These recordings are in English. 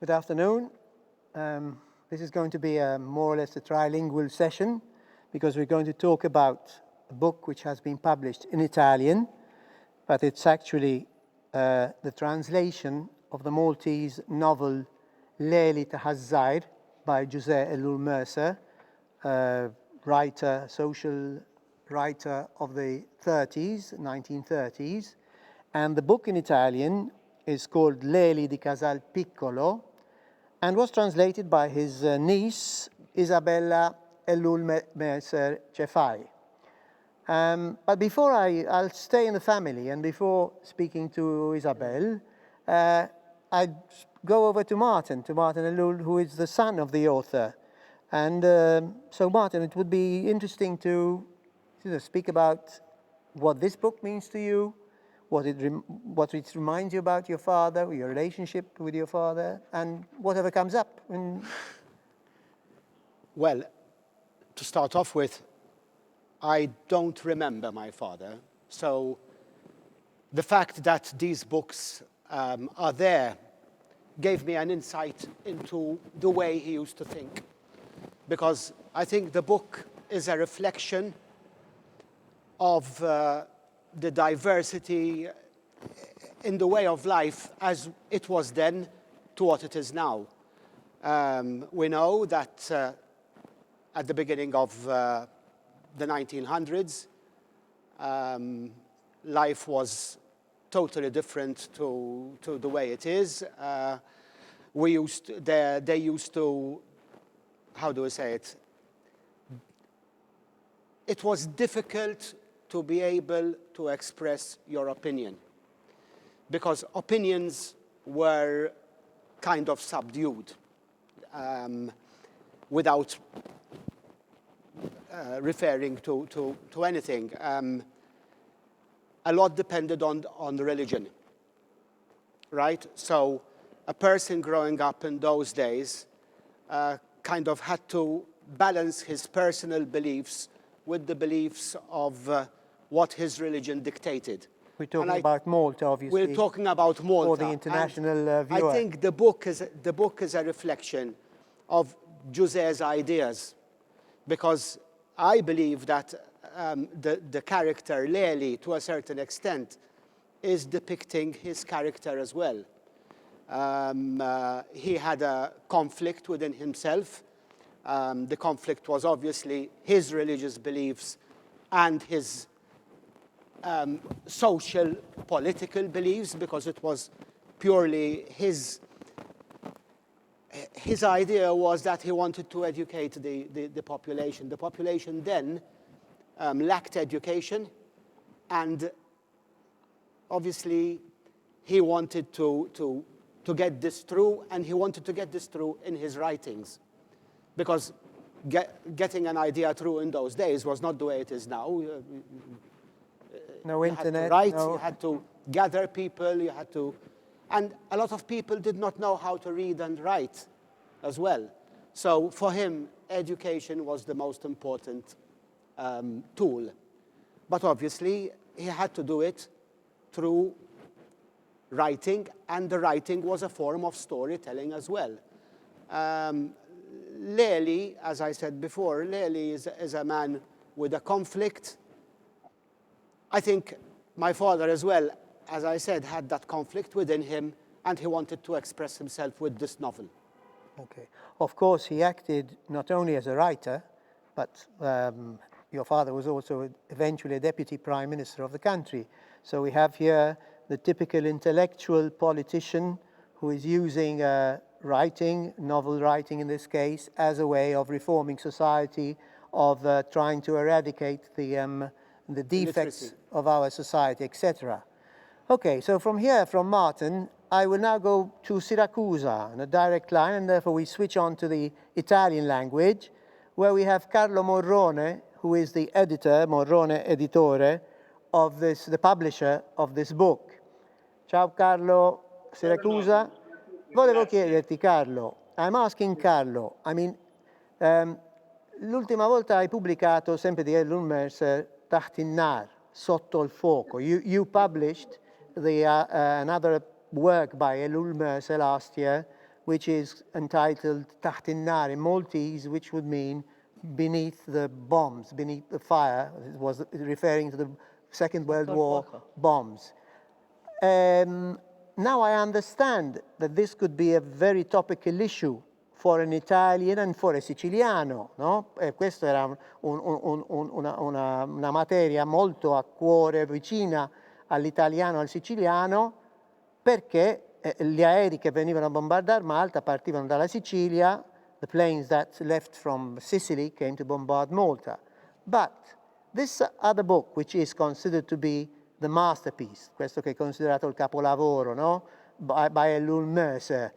Good afternoon. This is going to be more or less a trilingual session because we're going to talk about a book which has been published in Italian, but it's actually the translation of the Maltese novel Leli Ħaż-Żgħir by Ġużè Ellul Mercer, social writer of the 1930s. And the book in Italian is called Leli di Casal Piccolo and was translated by his niece, Isabella Ellul Mercer Cefai. But before I'll stay in the family, and before speaking to Isabel, I'd go over to Martin Ellul, who is the son of the author. And so Martin, it would be interesting to speak about what this book means to you, what it reminds you about your father, your relationship with your father, and whatever comes up. Well, to start off with, I don't remember my father. So the fact that these books are there gave me an insight into the way he used to think. Because I think the book is a reflection of the diversity in the way of life as it was then to what it is now. We know that at the beginning of the 1900s, life was totally different to the way it is. They used to, how do I say it? It was difficult to be able to express your opinion because opinions were kind of subdued without referring to anything. A lot depended on the religion, right? So a person growing up in those days kind of had to balance his personal beliefs with the beliefs of what his religion dictated. We're talking about Malta, obviously. We're talking about Malta. For the international viewer. I think the book is a reflection of Ġużè's ideas, because I believe that the character Leli, to a certain extent, is depicting his character as well. He had a conflict within himself. The conflict was obviously his religious beliefs and his social, political beliefs, because it was purely his idea was that he wanted to educate the population. The population then lacked education, and obviously he wanted to get this through, and he wanted to get this through in his writings. Because getting an idea through in those days was not the way it is now. No internet. You had to gather people, and a lot of people did not know how to read and write as well. So for him, education was the most important tool. But obviously, he had to do it through writing, and the writing was a form of storytelling as well. Leli, as I said before, Leli is a man with a conflict. I think my father as well, as I said, had that conflict within him, and he wanted to express himself with this novel. Okay. Of course, he acted not only as a writer, but your father was also eventually a deputy prime minister of the country. So we have here the typical intellectual politician who is using novel writing in this case, as a way of reforming society, of trying to eradicate the defects of our society, etc. Okay, so from here, from Martin, I will now go to Syracuse on a direct line, and therefore we switch on to the Italian language, where we have Carlo Morrone, who is the editor, Morrone Editore, of this, the publisher of this book. Ciao Carlo, Syracuse. Volevo chiederti, Carlo, I'm asking Carlo, l'ultima volta hai pubblicato sempre di Ellul Mercer Taħt in-nar, Sotto il fuoco. You published another work by Ellul Mercer last year which is entitled Taħt in-nar in Maltese, which would mean beneath the bombs, beneath the fire. It was referring to the Second World War bombs. Now I understand that this could be a very topical issue for an Italian and for a siciliano, no? Questa era una materia molto a cuore, vicina all'italiano e al siciliano, perché gli aerei che venivano a bombardare Malta partivano dalla Sicilia. The planes that left from Sicily came to bombard Malta. But this other book, which is considered to be the masterpiece, questo che è considerato il capolavoro, no? By Ellul Mercer.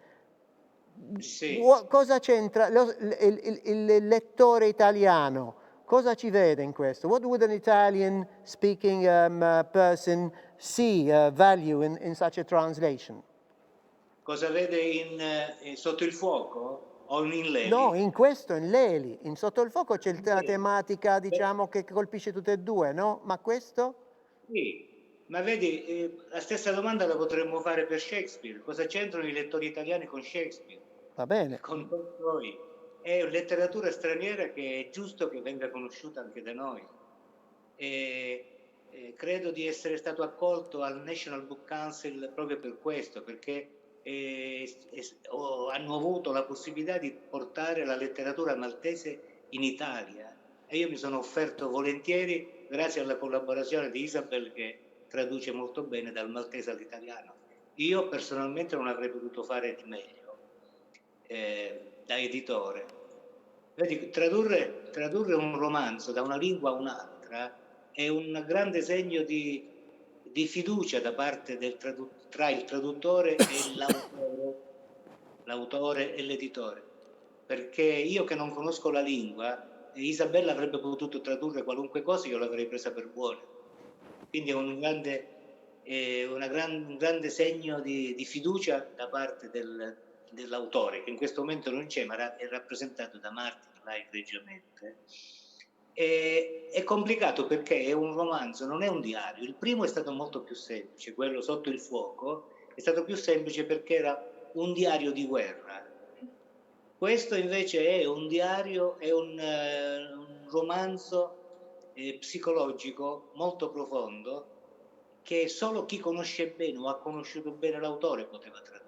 Sì. Cosa c'entra il lettore italiano? Cosa ci vede in questo? What would an Italian speaking person see value in such a translation? Cosa vede Sotto il fuoco o in Leli? No, in questo, in Leli. In Sotto il fuoco c'è la tematica, diciamo, che colpisce tutte e due, no? Ma questo? Sì, ma vedi, la stessa domanda la potremmo fare per Shakespeare. Cosa c'entrano i lettori italiani con Shakespeare? Va bene. Con noi. È letteratura straniera che è giusto che venga conosciuta anche da noi. Credo di essere stato accolto al National Book Council proprio per questo, perché hanno avuto la possibilità di portare la letteratura maltese in Italia e io mi sono offerto volentieri grazie alla collaborazione di Isabella, che traduce molto bene dal maltese all'italiano. Io personalmente non avrei potuto fare di meglio da editore. Vedi, tradurre un romanzo da una lingua a un'altra è un grande segno di fiducia da parte tra il traduttore e l'autore e l'editore, perché io che non conosco la lingua, Isabella avrebbe potuto tradurre qualunque cosa, io l'avrei presa per buona. Quindi è un grande segno di fiducia da parte dell'autore, che in questo momento non c'è, ma è rappresentato da Martin là egregiamente. È complicato perché è un romanzo, non è un diario. Il primo è stato molto più semplice, quello Sotto il fuoco è stato più semplice perché era un diario di guerra. Questo invece è un diario, è un romanzo psicologico molto profondo che solo chi conosce bene o ha conosciuto bene l'autore poteva tradurre.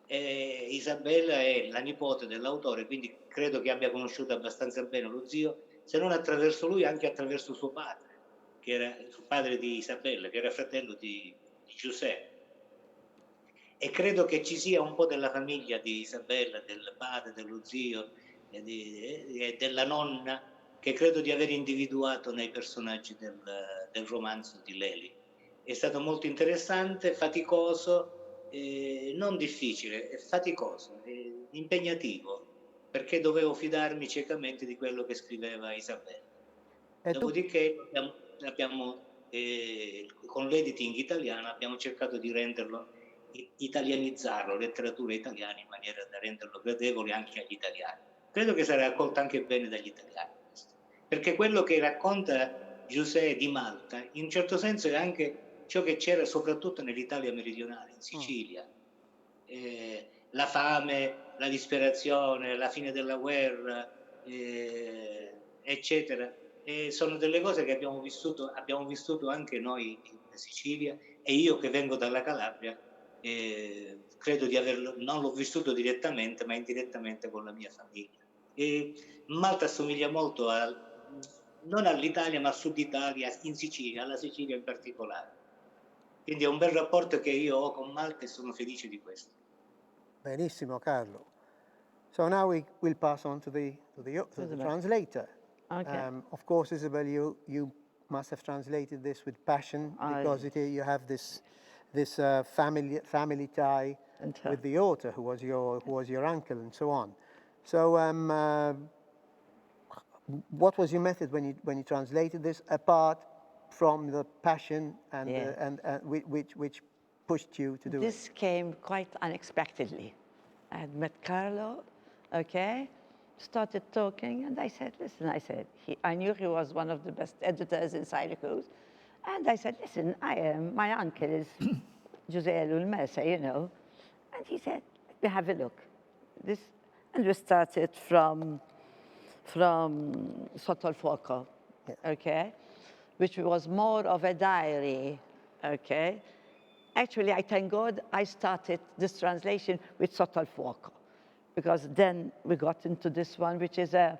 Isabella è la nipote dell'autore, quindi credo che abbia conosciuto abbastanza bene lo zio, se non attraverso lui anche attraverso suo padre, che era il padre di Isabella, che era fratello di Ġużè. E credo che ci sia un po' della famiglia di Isabella, del padre, dello zio e della nonna, che credo di aver individuato nei personaggi del romanzo di Leli. È stato molto interessante, faticoso, non difficile, è faticoso, è impegnativo, perché dovevo fidarmi ciecamente di quello che scriveva Isabella. Dopodiché con l'editing italiano abbiamo cercato di renderlo, italianizzarlo, letteratura italiana, in maniera da renderlo gradevole anche agli italiani. Credo che sarà accolto anche bene dagli italiani, perché quello che racconta Ġużè di Malta, in un certo senso, è anche ciò che c'era soprattutto nell'Italia meridionale, in Sicilia. La fame, la disperazione, la fine della guerra, eccetera. Sono delle cose che abbiamo vissuto anche noi in Sicilia, e io che vengo dalla Calabria credo di averlo, non l'ho vissuto direttamente, ma indirettamente con la mia famiglia. Malta assomiglia molto non all'Italia, ma al Sud Italia, in Sicilia, alla Sicilia in particolare. Quindi è un bel rapporto che io ho con Malta e sono felice di questo. Benissimo, Carlo. So now we will pass on to the translator. Okay. Of course, Isabel, you must have translated this with passion because you have this family tie with the author, who was your uncle, and so on. So, what was your method when you translated this, apart from the passion and which pushed you to do it? This came quite unexpectedly. I had met Carlo, okay, started talking, and I said, listen, I knew he was one of the best editors in Syracuse, and I said, listen, my uncle is Ġużè Ellul Mercer, you know, And he said, let me have a look. And we started from Sotto il Fuoco, okay, which was more of a diary, okay. Actually, I thank God I started this translation with Sotto il Fuoco, because then we got into this one, which is a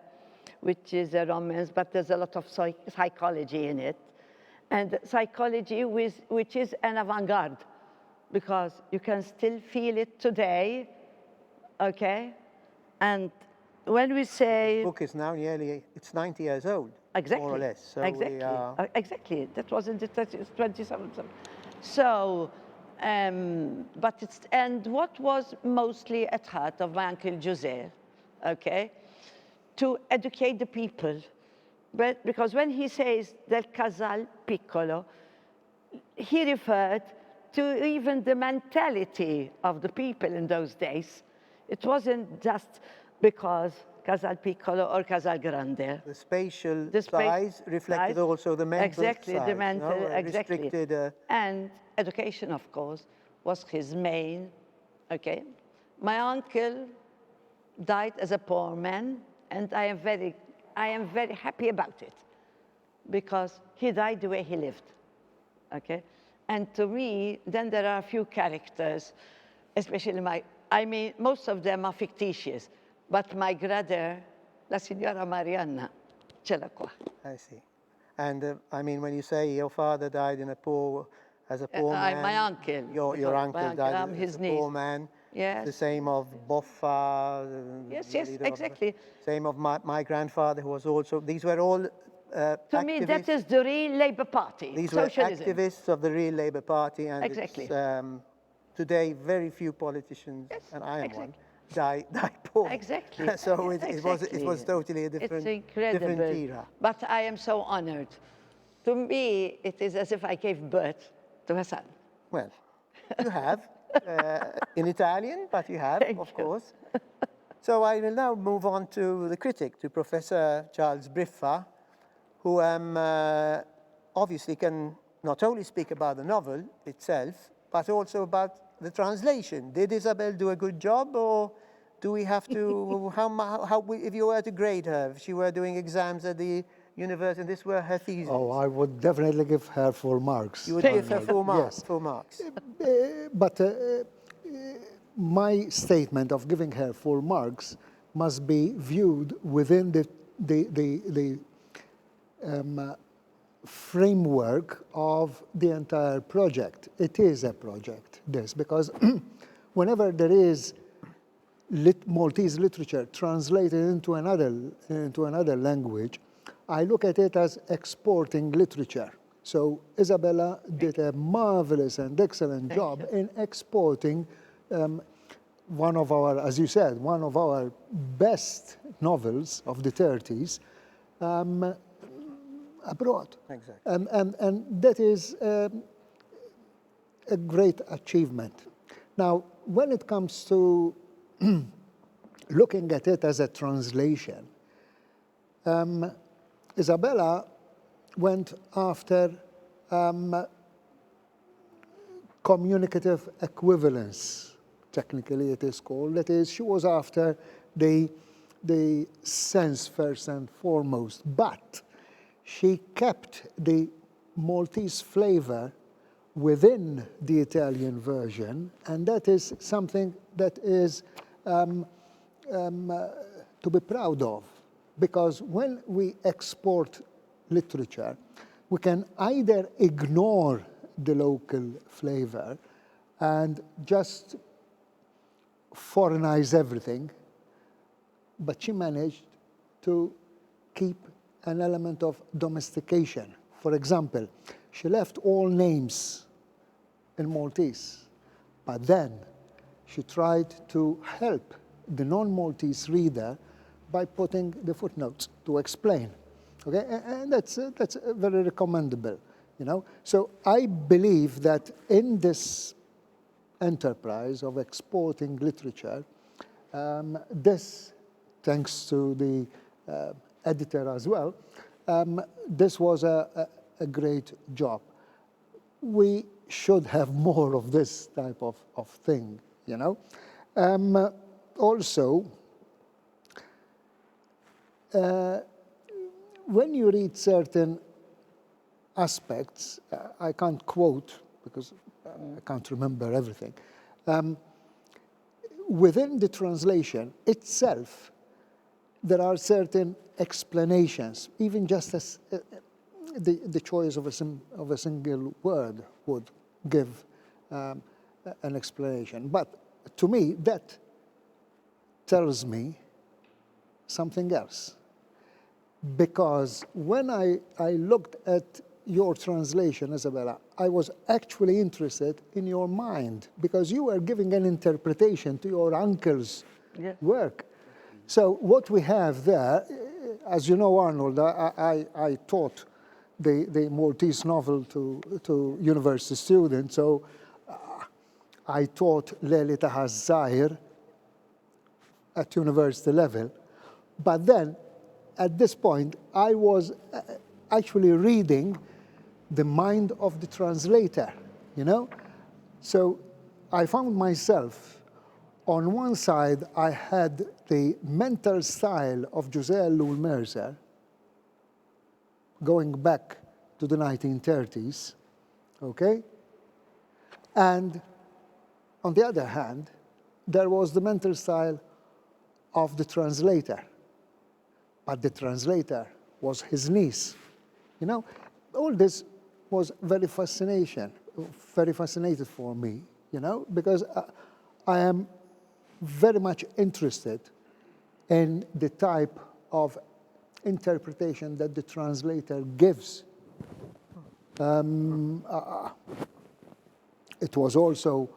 romance, but there's a lot of psychology in it. And psychology which is an avant-garde, because you can still feel it today, okay? And when we say... The book is now nearly, it's 90 years old, exactly, more or less. So exactly, we are... exactly. That was in the 27th. So, but it's, and what was mostly at heart of my uncle Ġużè, okay? To educate the people. But because when he says del Casal Piccolo, he referred to even the mentality of the people in those days. It wasn't just because Casal Piccolo or Casal Grande. The spatial size reflected also the mental exactly, size. The mental, no? exactly. Restricted, And education, of course, was his main, okay? My uncle died as a poor man, and I am very happy about it, because he died the way he lived, okay? And to me, then there are a few characters, especially most of them are fictitious, but my grandmother, la signora Marianna, ce l'ha qua. I see. And I mean, when you say your father died as a poor man, my uncle. Your uncle died as a poor man. Yes. The same of Boffa. Yes, exactly. Same of my grandfather, who was also. These were all to activists. me, that is the real Labour Party. These socialism. were activists of the real Labour Party, and exactly. Today very few politicians, and I am one, die poor. Exactly. So it was totally a different era. But I am so honored. To me, it is as if I gave birth to a son. Well, you have. In Italian, but you have, of course. So I will now move on to the critic, to Professor Charles Briffa, who obviously can not only speak about the novel itself, but also about the translation. Did Isabel do a good job, or do we have to, if you were to grade her, if she were doing exams at the university, and this were her thesis? Oh, I would definitely give her full marks. You would give her full marks? Yes. Full marks. But my statement of giving her full marks must be viewed within the framework of the entire project. It is a project, this, because whenever there is Maltese literature translated into another language, I look at it as exporting literature. So Isabella did a marvelous and excellent job in exporting one of our, as you said, one of our best novels of the 30s abroad. Exactly. And that is a great achievement. Now, when it comes to looking at it as a translation, Isabella went after communicative equivalence, technically it is called. That is, she was after the sense first and foremost, but she kept the Maltese flavor within the Italian version, and that is something that is to be proud of, because when we export literature, we can either ignore the local flavor and just foreignize everything, but she managed to keep an element of domestication. For example, she left all names in Maltese, but then she tried to help the non-Maltese reader by putting the footnotes to explain. Okay, and that's very recommendable, you know. So I believe that in this enterprise of exporting literature, this, thanks to the editor as well, this was a great job. We should have more of this type of thing you know. Also, when you read certain aspects, I can't quote because I can't remember everything. Within the translation itself, there are certain explanations, even just as the choice of a single word would give an explanation. But to me, that tells me something else. Because when I looked at your translation, Isabella, I was actually interested in your mind because you were giving an interpretation to your uncle's work. So what we have there, as you know, Arnold, I taught the Maltese novel to university students, so I taught Leli Ħaż-Żgħir at university level. But then, at this point, I was actually reading the mind of the translator, you know? So I found myself, on one side, I had the mental style of Ġużè Ellul Mercer, going back to the 1930s, okay? And on the other hand, there was the mental style of the translator. But the translator was his niece, you know? All this was very fascinated for me, you know, because I am very much interested in the type of interpretation that the translator gives. It was also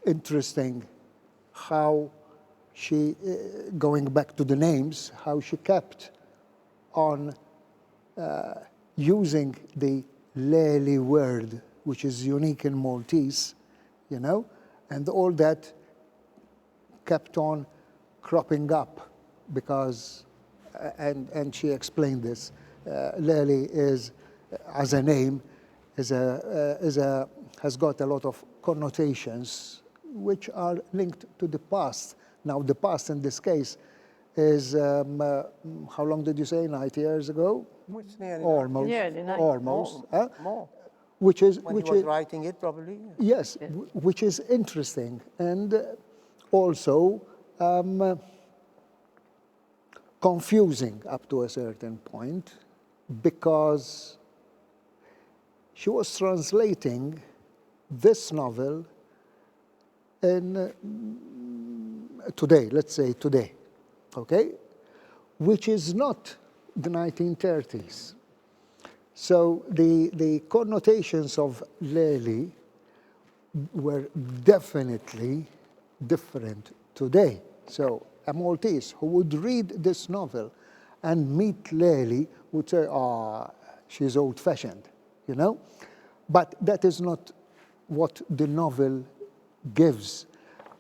interesting how she, going back to the names, how she kept on using the Leli word, which is unique in Maltese, you know, and all that kept on cropping up because, and she explained this, Leli is, as a name, has got a lot of connotations which are linked to the past. Now, the past in this case is, how long did you say, 90 years ago? It's nearly Almost. Nearly 90. Almost. more. Which is, When he was writing it, probably. yes, which is interesting and also confusing up to a certain point because she was translating this novel in today, let's say today, okay, which is not the 1930s. So the connotations of Leli were definitely different today. So a Maltese who would read this novel and meet Leli would say, "Ah, she's old-fashioned," you know? But that is not what the novel gives.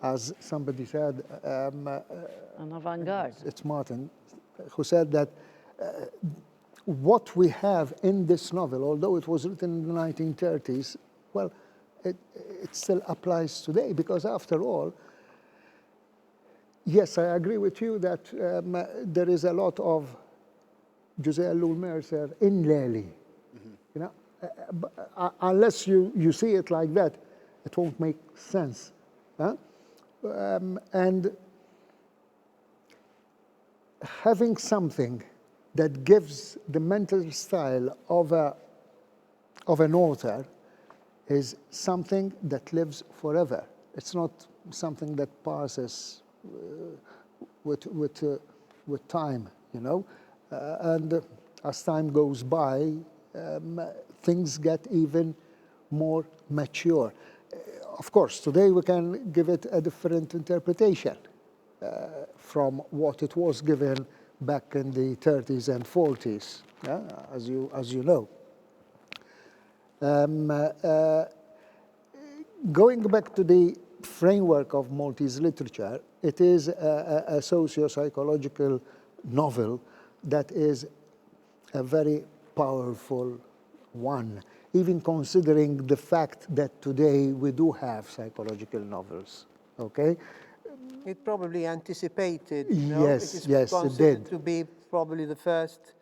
As somebody said, An avant-garde. it's Martin, who said that what we have in this novel, although it was written in the 1930s, well, it still applies today because after all, yes, I agree with you that there is a lot of Ġużè Ellul Mercer in Leli. You know, unless you see it like that, it won't make sense. Huh? And having something that gives the mental style of an author is something that lives forever. It's not something that passes with time, you know. And as time goes by, things get even more mature. Of course, today we can give it a different interpretation from what it was given back in the 30s and 40s, as you know. Going back to the framework of Maltese literature, it is a socio-psychological novel that is a very powerful one. even considering the fact that today we do have psychological novels, okay? It probably anticipated, Yes, it is yes, it considered did. to be probably the first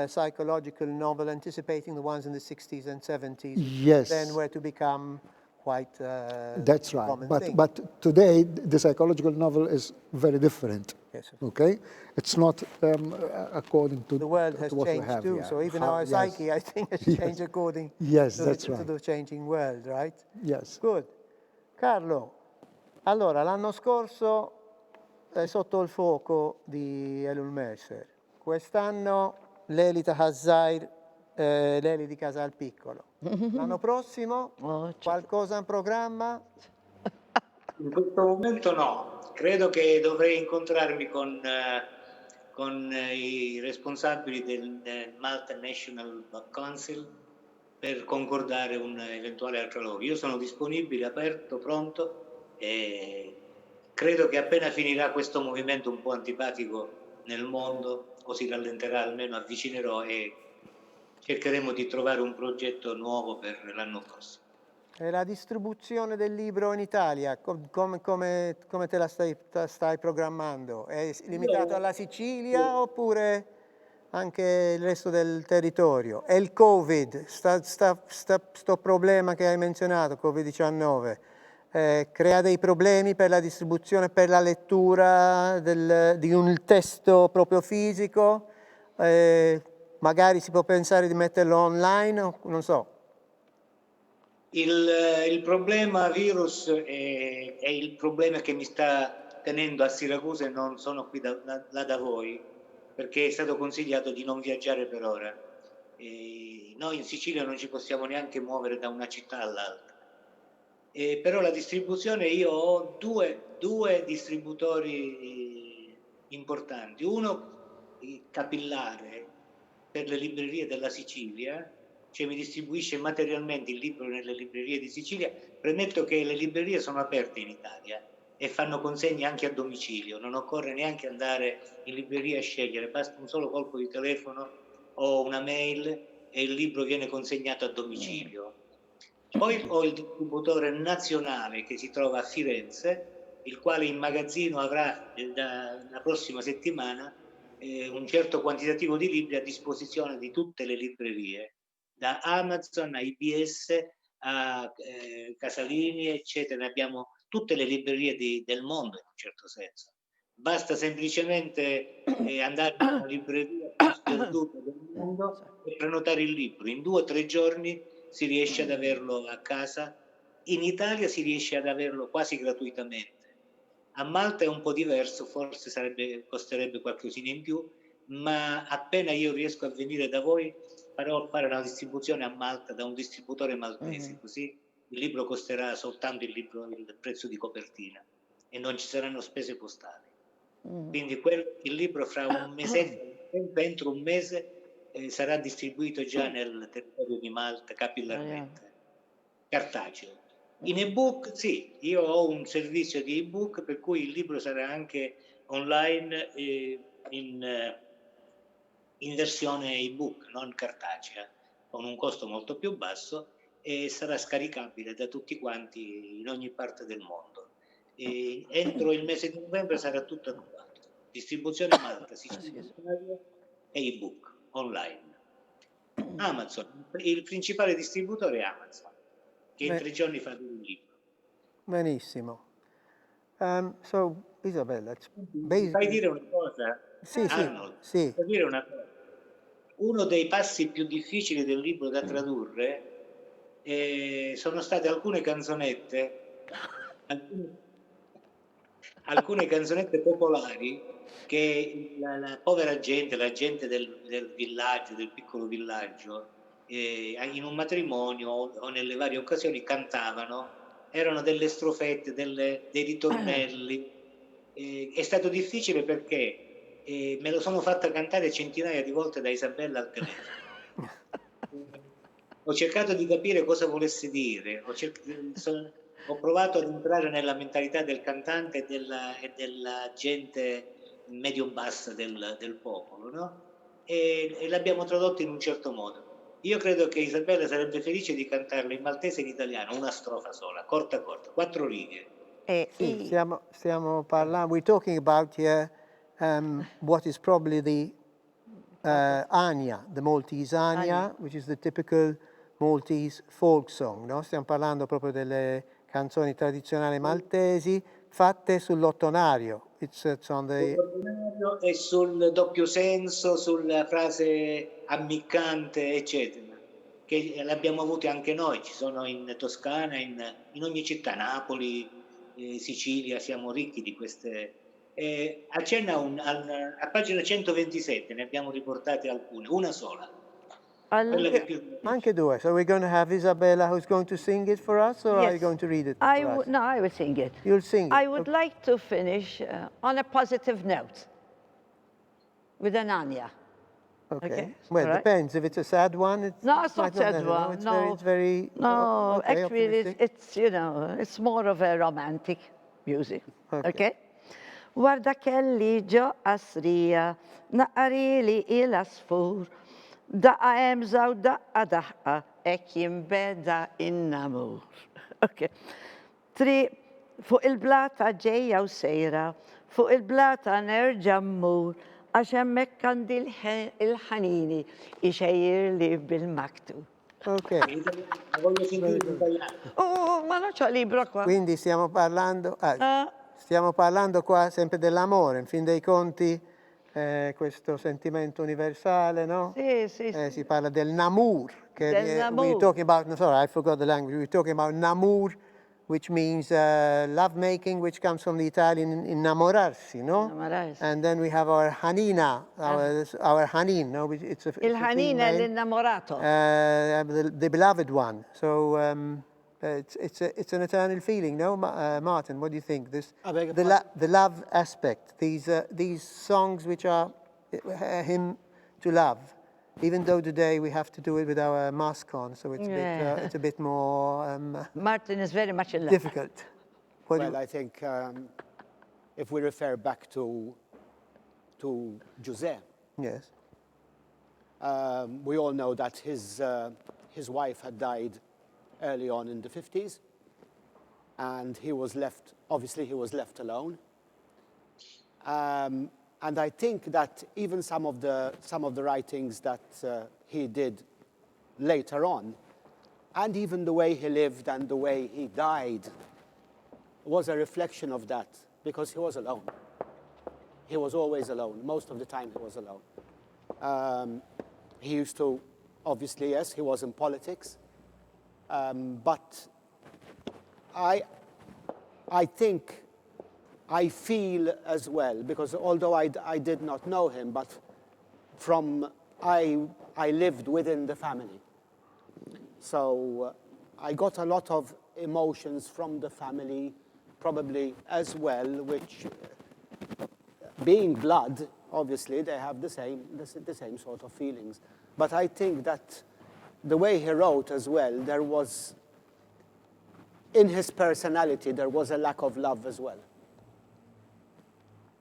psychological novel anticipating the ones in the 60s and 70s, Yes. then were to become quite That's a right. common thing. But today, the psychological novel is very different. Yes. Okay? It's not according to The world to has what we changed have too, here. so even How- our yes. psyche, I think, has Yes. changed according Yes, to, that's to right. the changing world, right? Yes. Good. Carlo, allora l'anno scorso è sotto il fuoco di Ellul Mercer. Quest'anno Leli di Ħaż-Żgħir, Leli di Casal Piccolo. L'anno prossimo qualcosa in programma? In questo momento no, credo che dovrei incontrarmi con i responsabili del Malta National Council per concordare un eventuale altro lavoro. Io sono disponibile, aperto, pronto e credo che appena finirà questo movimento un po' antipatico nel mondo, o si rallenterà, almeno avvicinerò e cercheremo di trovare un progetto nuovo per l'anno prossimo. E la distribuzione del libro in Italia, come te la stai programmando? È limitato alla Sicilia oppure anche il resto del territorio? E il Covid, sto problema che hai menzionato, Covid-19, crea dei problemi per la distribuzione, per la lettura di un testo proprio fisico? Magari si può pensare di metterlo online, non so. Il problema virus è il problema che mi sta tenendo a Siracusa e non sono qui da voi, perché è stato consigliato di non viaggiare per ora. Noi in Sicilia non ci possiamo neanche muovere da una città all'altra. Però la distribuzione, io ho due distributori importanti. Uno capillare per le librerie della Sicilia, cioè mi distribuisce materialmente il libro nelle librerie di Sicilia. Premetto che le librerie sono aperte in Italia e fanno consegne anche a domicilio, non occorre neanche andare in libreria a scegliere, basta un solo colpo di telefono o una mail e il libro viene consegnato a domicilio. Poi ho il distributore nazionale che si trova a Firenze, il quale in magazzino avrà la prossima settimana un certo quantitativo di libri a disposizione di tutte le librerie, da Amazon a IBS a Casalini, eccetera. Abbiamo tutte le librerie del mondo in un certo senso. Basta semplicemente andare in una libreria più sperduta del mondo e prenotare il libro. In 2 o 3 giorni si riesce ad averlo a casa. In Italia si riesce ad averlo quasi gratuitamente. A Malta è un po' diverso, forse costerebbe qualcosina in più, ma appena io riesco a venire da voi farò fare una distribuzione a Malta da un distributore maltese, così il libro costerà soltanto il prezzo di copertina e non ci saranno spese postali. Quindi il libro fra un mese, entro un mese, sarà distribuito già nel territorio di Malta capillarmente, cartaceo. In ebook, sì, io ho un servizio di ebook per cui il libro sarà anche online in versione ebook, non cartacea, con un costo molto più basso e sarà scaricabile da tutti quanti in ogni parte del mondo. E entro il mese di novembre sarà tutto attuato. Distribuzione Malta, Sicilia e ebook online. Amazon, il principale distributore è Amazon, che in 3 giorni fa un libro. Benissimo. So, Isabella, Fai dire una cosa, sì, Arnold, sì. fai dire una cosa. Uno dei passi più difficili del libro da tradurre sono state alcune canzonette, alcune canzonette popolari che la povera gente, la gente del villaggio, del piccolo villaggio, in un matrimonio o nelle varie occasioni cantavano, erano delle strofette, dei ritornelli. È stato difficile perché me lo sono fatta cantare centinaia di volte da Isabella al telefono. Ho cercato di capire cosa volesse dire, ho provato ad entrare nella mentalità del cantante e della gente medio-bassa del popolo, no? E l'abbiamo tradotto in un certo modo. Io credo che Isabella sarebbe felice di cantarlo in maltese e in italiano, una strofa sola, corta, 4 righe. Sì, stiamo parlando, we're talking about here what is probably the Ania, the Maltese Ania, which is the typical Maltese folk song, no? Stiamo parlando proprio delle canzoni tradizionali maltesi fatte sull'ottonario. It's on the... E sul doppio senso, sulla frase ammiccante, eccetera, che l'abbiamo avute anche noi, ci sono in Toscana, in ogni città, Napoli, Sicilia, siamo ricchi di queste. Accenna a pagina 127, ne abbiamo riportate alcune, una sola. Quella che più mi piace. Anche due. So we're going to have Isabella who's going to sing it for us, or are you Yes. going to read it for us? No, I will sing it. You'll sing it. I would like to finish on a positive note with an Anya. Okay. Well, all it right. depends. If it's a sad one, it's No, it's might not sad necessary. one. It's No, very no. okay, Actually, optimistic. it's it's more of a romantic music. Okay. Okay. Warda kelli ġo asrija, naqarili il-asfur, daqqa emza u daqqa daħqa, ek jimbeda innamur. Okay. Fuq il-blata ġejja u sejra, fuq il-blata nerġa' mmur, għax hemmhekk għandi il-ħanini ixejjer li bil-maktub. Ok. Voglio sentire in italiano. Oh, ma non c'ho il libro qua. Quindi stiamo parlando qua sempre dell'amore, in fin dei conti questo sentimento universale, no? Sì, sì, sì. Si parla del namur, che Del namur. we're talking about, no, sorry, I forgot the language, we're talking about namur, which means love making, which comes from the Italian innamorarsi, no? Innamorarsi. And then we have our hanina, our hanin, no? It's a Il-ħanin è l-innamorato. the beloved one. So it's an eternal feeling, no, Martin? What do you think? The love aspect. These songs which are a hymn to love. Even though today we have to do it with our mask on, so it's a bit more Martin is very much in love. difficult. Well, I think if we refer back to Ġużè, Yes. we all know that his wife had died early on in the 50s, and he was left alone. And I think that even some of the writings that he did later on, and even the way he lived and the way he died, was a reflection of that, because he was alone. He was always alone. Most of the time he was alone. He used to, obviously, yes, he was in politics, but I think, I feel as well, because although I did not know him, but I lived within the family. So I got a lot of emotions from the family, probably as well, which, being blood, obviously, they have the same sort of feelings. But I think that the way he wrote as well, there was, in his personality, there was a lack of love as well.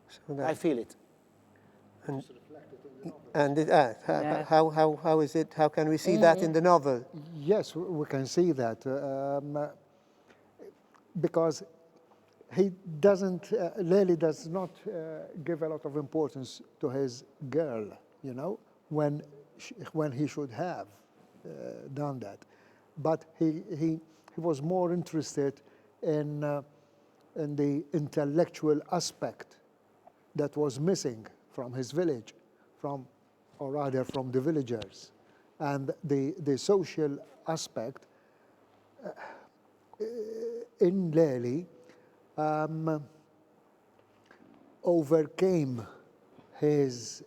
So I feel it. And how is it? How can we see that in the novel? Yes, we can see that because he doesn't, Leli does not give a lot of importance to his girl, you know, when he should have done that. But he was more interested in the intellectual aspect that was missing from his village, or rather from the villagers. And the social aspect in Leli overcame his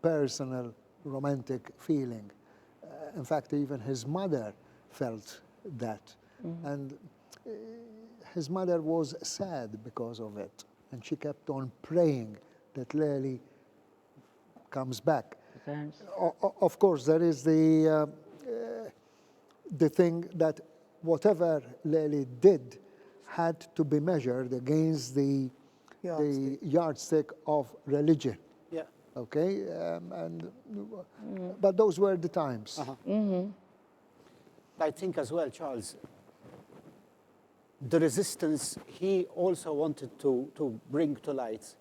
personal romantic feeling. In fact, even his mother felt that. Mm-hmm. And his mother was sad because of it. And she kept on praying that Leli comes back. Of course, there is the thing that whatever Leli did had to be measured against the yardstick of religion. Yeah. okay? But those were the times. I think as well, Charles, the resistance he also wanted to bring to light,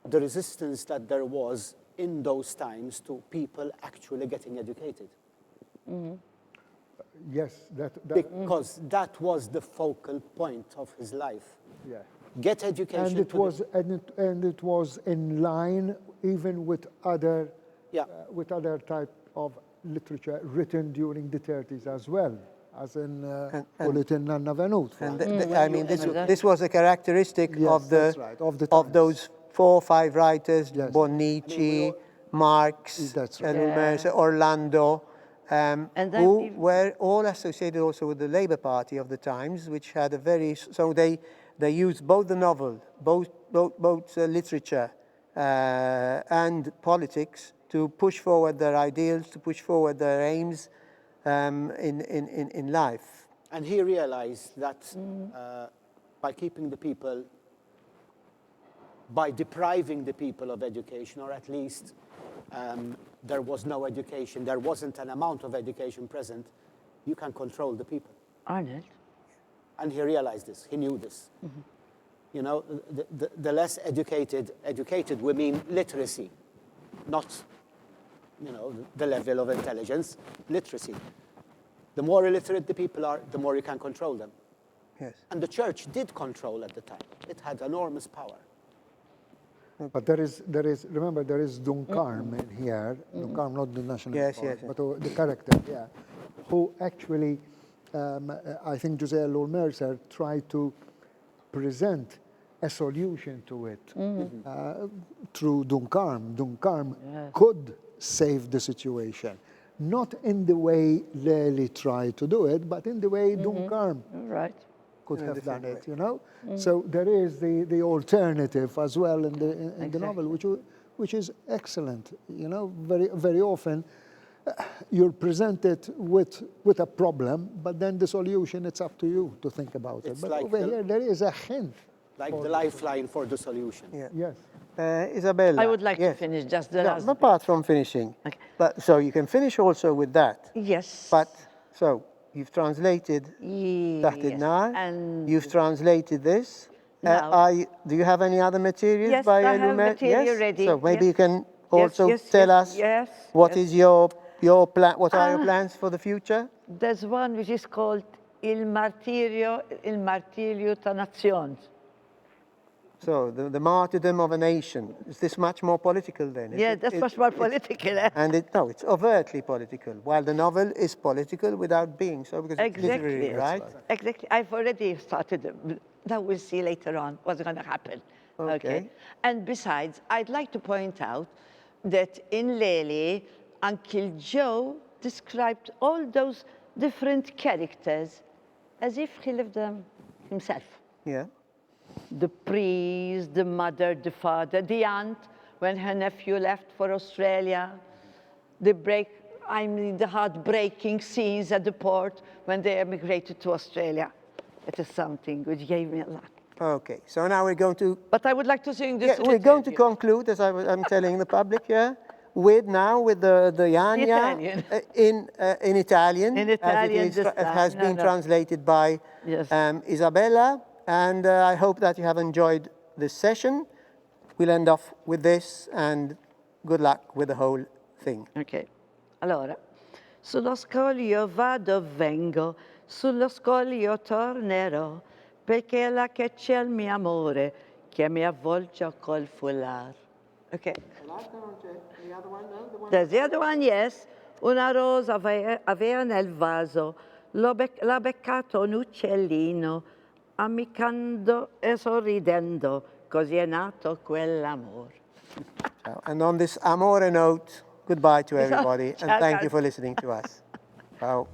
the resistance that there was in those times to people actually getting educated. Yes, Because that was the focal point of his life. yeah. Get education. And it was in line even with other type of literature written during the 30s as well, as in Bulletin Nanna Venut. And I mean, this was a characteristic Yes, of that's right, of the times. those 4 or 5 writers, Yes. Bonici, Marx, That's right. Ellul Mercer, Orlando, And then who even- were all associated also with the Labour Party of the times, which had a very, so they used both the novel, both literature and politics to push forward their ideals, to push forward their aims in life. And he realized that by keeping the people, by depriving the people of education, or at least there was no education, there wasn't an amount of education present, you can control the people. Arnold. And he realized this, he knew this. You know, the less educated, we mean literacy, not, you know, the level of intelligence, literacy. The more illiterate the people are, the more you can control them. Yes. And the church did control at the time. It had enormous power. But remember, there is Duncarm in here. Duncarm, not the national poet, but the character, yeah, who actually, I think Ġużè Ellul Mercer tried to present a solution to it through Duncarm. Duncarm could save the situation. Not in the way Leli tried to do it, but in the way Duncarm could have done it, you know? So there is the alternative as well in the novel, which is excellent. You know, very often you're presented with a problem, but then the solution, it's up to you to think about it. But like over here, there is a hint. Like the lifeline for the solution. Yeah. Yes. Isabella. I would like to finish just the last bit. Apart from finishing. Okay. But, so you can finish also with that. Yes. But, so, you've translated Taħt And you've translated this. Now. Do you have any other materials Yes, by I Ellul have Mercer? material ready, So maybe yes. you can also Yes, tell us what is your plan, what are your plans for the future? there's one which is called Il Martirio ta' Nazzjon. So, the martyrdom of a nation. Is this much more political then? Yeah, that's much more political. And it's overtly political, while the novel is political without being so, because it's literary, right? Exactly. I've already started. That we'll see later on what's going to happen. Okay. And besides, I'd like to point out that in Leli, Uncle Joe described all those different characters as if he lived them himself. Yeah. The priest, the mother, the father, the aunt, when her nephew left for Australia, the heartbreaking scenes at the port when they emigrated to Australia. It is something which gave me a lot. Okay, so now we're going to... But I would like to sing this. we're going to conclude, as I'm telling the public here, with the Yania in Italian. In Italian, as it has been translated by Yes. Isabella. And I hope that you have enjoyed this session. We'll end off with this, and good luck with the whole thing. Ok. Allora, sullo scoglio vado, vengo, sullo scoglio tornerò, perché è là che c'è il mio amore, che mi avvolge col foulard. Ok. There's the other one, yes. Una rosa aveva nel vaso, l'ha beccato un uccellino, ammiccando e sorridendo, così è nato quell'amore. And on this amore note, goodbye to everybody, and Ciao, thank you Carlo. for listening to us. Ciao.